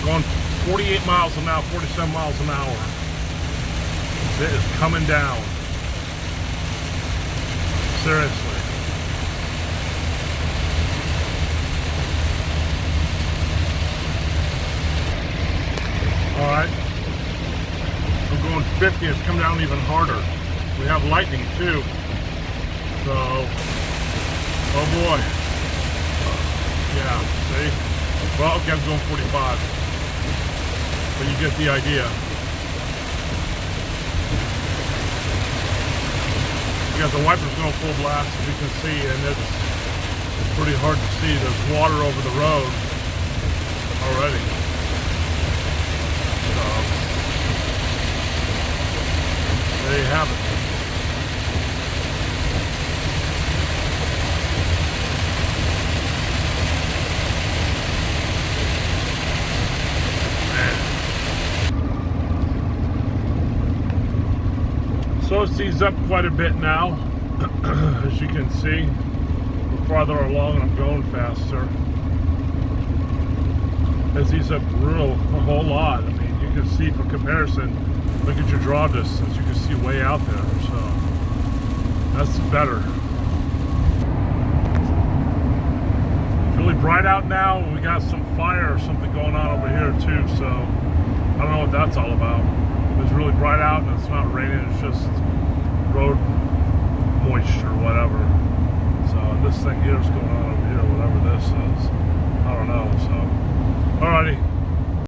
Going 48 miles an hour, 47 miles an hour. It is coming down. Seriously. Alright. I'm going 50, it's come down even harder. We have lightning too. So, oh boy. Yeah, see? Well, okay, I'm going 45. But you get the idea. You got the wipers going full blast, as you can see, and it's pretty hard to see. There's water over the road already. So, there you have it. So it's eased up quite a bit now, as you can see. We're farther along and I'm going faster. It's eased up a whole lot. I mean, you can see for comparison, look at your draw distance. You can see way out there, so that's better. It's really bright out now. We got some fire or something going on over here too, so I don't know what that's all about. It's really bright out and it's not raining, it's just road moisture, whatever. So this thing here is going on over here, whatever this is. I don't know, so alrighty.